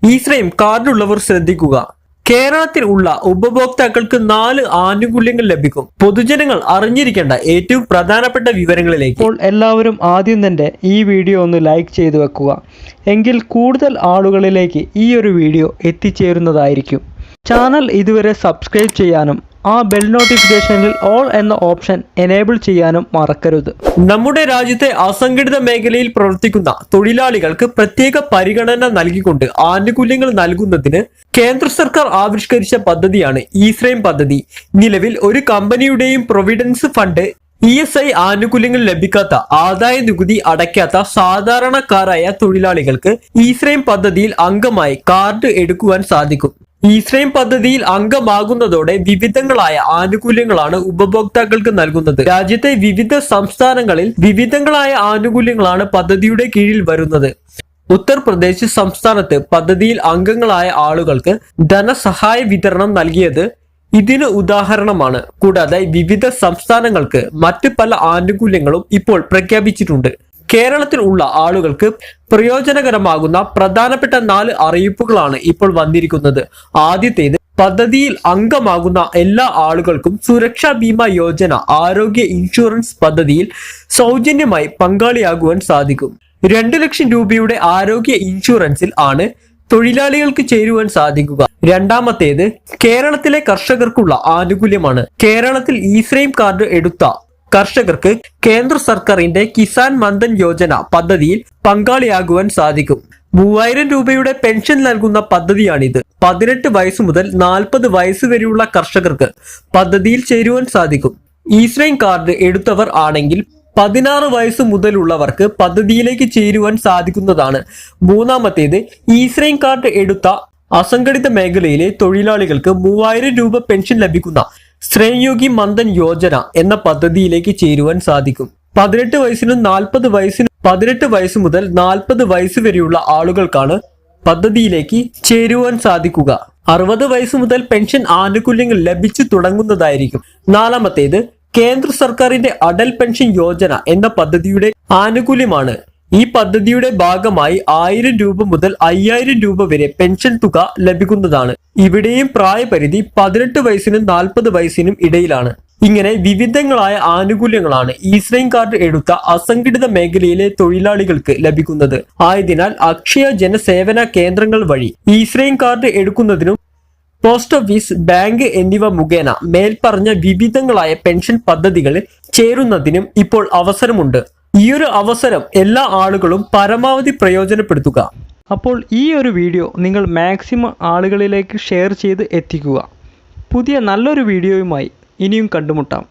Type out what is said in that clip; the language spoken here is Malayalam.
ഇ-ശ്രേം കാർഡുള്ളവർ ശ്രദ്ധിക്കുക. കേരളത്തിൽ ഉള്ള ഉപഭോക്താക്കൾക്ക് 4 ആനുകൂല്യങ്ങൾ ലഭിക്കും. പൊതുജനങ്ങൾ അറിഞ്ഞിരിക്കേണ്ട ഏറ്റവും പ്രധാനപ്പെട്ട വിവരങ്ങളിലേക്ക്. അപ്പോൾ എല്ലാവരും ആദ്യം തന്നെ ഈ വീഡിയോ ഒന്ന് ലൈക്ക് ചെയ്തു വെക്കുക. എങ്കിൽ കൂടുതൽ ആളുകളിലേക്ക് ഈ ഒരു വീഡിയോ എത്തിച്ചേരുന്നതായിരിക്കും. ചാനൽ ഇതുവരെ സബ്സ്ക്രൈബ് ചെയ്യാനും ആ ബെൽ നോട്ടിഫിക്കേഷനിൽ ഓൾ എന്ന ഓപ്ഷൻ എനേബിൾ ചെയ്യാനും മറക്കരുത്. നമ്മുടെ രാജ്യത്തെ അസംഘടിത മേഖലയിൽ പ്രവർത്തിക്കുന്ന തൊഴിലാളികൾക്ക് പ്രത്യേക പരിഗണന നൽകിക്കൊണ്ട് ആനുകൂല്യങ്ങൾ നൽകുന്നതിന് കേന്ദ്ര സർക്കാർ ആവിഷ്കരിച്ച പദ്ധതിയാണ് ഇ-ശ്രേം പദ്ധതി. നിലവിൽ ഒരു കമ്പനിയുടെയും പ്രൊവിഡൻസ് ഫണ്ട്, ESI ആനുകൂല്യങ്ങൾ ലഭിക്കാത്ത, ആദായ നികുതി അടയ്ക്കാത്ത സാധാരണക്കാരായ തൊഴിലാളികൾക്ക് ഇ-ശ്രേം പദ്ധതിയിൽ അംഗമായി കാർഡ് എടുക്കുവാൻ സാധിക്കും. ഇ-ശ്രേം പദ്ധതിയിൽ അംഗമാകുന്നതോടെ വിവിധങ്ങളായ ആനുകൂല്യങ്ങളാണ് ഉപഭോക്താക്കൾക്ക് നൽകുന്നത്. രാജ്യത്തെ വിവിധ സംസ്ഥാനങ്ങളിൽ വിവിധങ്ങളായ ആനുകൂല്യങ്ങളാണ് പദ്ധതിയുടെ കീഴിൽ വരുന്നത്. ഉത്തർപ്രദേശ് സംസ്ഥാനത്ത് പദ്ധതിയിൽ അംഗങ്ങളായ ആളുകൾക്ക് ധനസഹായ വിതരണം നൽകിയത് ഇതിന് ഉദാഹരണമാണ്. കൂടാതെ വിവിധ സംസ്ഥാനങ്ങൾക്ക് മറ്റ് പല ആനുകൂല്യങ്ങളും ഇപ്പോൾ പ്രഖ്യാപിച്ചിട്ടുണ്ട്. കേരളത്തിൽ ഉള്ള ആളുകൾക്ക് പ്രയോജനകരമാകുന്ന പ്രധാനപ്പെട്ട 4 അറിയിപ്പുകളാണ് ഇപ്പോൾ വന്നിരിക്കുന്നത്. ആദ്യത്തേത്, പദ്ധതിയിൽ അംഗമാകുന്ന എല്ലാ ആളുകൾക്കും സുരക്ഷാ ബീമ യോജന ആരോഗ്യ ഇൻഷുറൻസ് പദ്ധതിയിൽ സൗജന്യമായി പങ്കാളിയാകുവാൻ സാധിക്കും. 2 ലക്ഷം രൂപയുടെ ആരോഗ്യ ഇൻഷുറൻസിൽ ആണ് തൊഴിലാളികൾക്ക് ചേരുവാൻ സാധിക്കുക. രണ്ടാമത്തേത്, കേരളത്തിലെ കർഷകർക്കുള്ള ആനുകൂല്യമാണ്. കേരളത്തിൽ ഇ-ശ്രേം കാർഡ് എടുത്ത കർഷകർക്ക് കേന്ദ്ര സർക്കാരിന്റെ കിസാൻ മൻധൻ യോജന പദ്ധതിയിൽ പങ്കാളിയാകുവാൻ സാധിക്കും. 3000 രൂപയുടെ പെൻഷൻ നൽകുന്ന പദ്ധതിയാണിത്. 18 വയസ്സ് മുതൽ 40 വയസ്സ് വരെയുള്ള കർഷകർക്ക് പദ്ധതിയിൽ ചേരുവാൻ സാധിക്കും. ഇ-ശ്രേം കാർഡ് എടുത്തവർ ആണെങ്കിൽ 16 വയസ്സ് മുതലുള്ളവർക്ക് പദ്ധതിയിലേക്ക് ചേരുവാൻ സാധിക്കുന്നതാണ്. മൂന്നാമത്തേത്, ഇ-ശ്രേം കാർഡ് എടുത്ത അസംഘടിത മേഖലയിലെ തൊഴിലാളികൾക്ക് 3000 രൂപ പെൻഷൻ ലഭിക്കുന്ന ശ്രേംയോഗി മൻധൻ യോജന എന്ന പദ്ധതിയിലേക്ക് ചേരുവാൻ സാധിക്കും. 18 വയസ്സ് മുതൽ 40 വയസ്സ് വരെയുള്ള ആളുകൾക്കാണ് പദ്ധതിയിലേക്ക് ചേരുവാൻ സാധിക്കുക. 60 വയസ്സ് മുതൽ പെൻഷൻ ആനുകൂല്യങ്ങൾ ലഭിച്ചു തുടങ്ങുന്നതായിരിക്കും. നാലാമത്തേത്, കേന്ദ്ര സർക്കാരിന്റെ അടൽ പെൻഷൻ യോജന എന്ന പദ്ധതിയുടെ ആനുകൂല്യമാണ്. ഈ പദ്ധതിയുടെ ഭാഗമായി 1000 രൂപ മുതൽ 5000 രൂപ വരെ പെൻഷൻ തുക ലഭിക്കുന്നതാണ്. ഇവിടെയും പ്രായപരിധി 18 വയസ്സിനും 40 വയസ്സിനും ഇടയിലാണ്. ഇങ്ങനെ വിവിധങ്ങളായ ആനുകൂല്യങ്ങളാണ് ഇ-ശ്രേം കാർഡ് എടുത്ത അസംഘടിത മേഖലയിലെ തൊഴിലാളികൾക്ക് ലഭിക്കുന്നത്. ആയതിനാൽ അക്ഷയ ജനസേവന കേന്ദ്രങ്ങൾ വഴി ഇ-ശ്രേം കാർഡ് എടുക്കുന്നതിനും പോസ്റ്റ് ഓഫീസ്, ബാങ്ക് എന്നിവ മുഖേന മേൽപ്പറഞ്ഞ വിവിധങ്ങളായ പെൻഷൻ പദ്ധതികളിൽ ചേരുന്നതിനും ഇപ്പോൾ അവസരമുണ്ട്. ഈയൊരു അവസരം എല്ലാ ആളുകളും പരമാവധി പ്രയോജനപ്പെടുത്തുക. അപ്പോൾ ഈ ഒരു വീഡിയോ നിങ്ങൾ മാക്സിമം ആളുകളിലേക്ക് ഷെയർ ചെയ്ത് എത്തിക്കുക. പുതിയ നല്ലൊരു വീഡിയോയുമായി ഇനിയും കണ്ടുമുട്ടാം.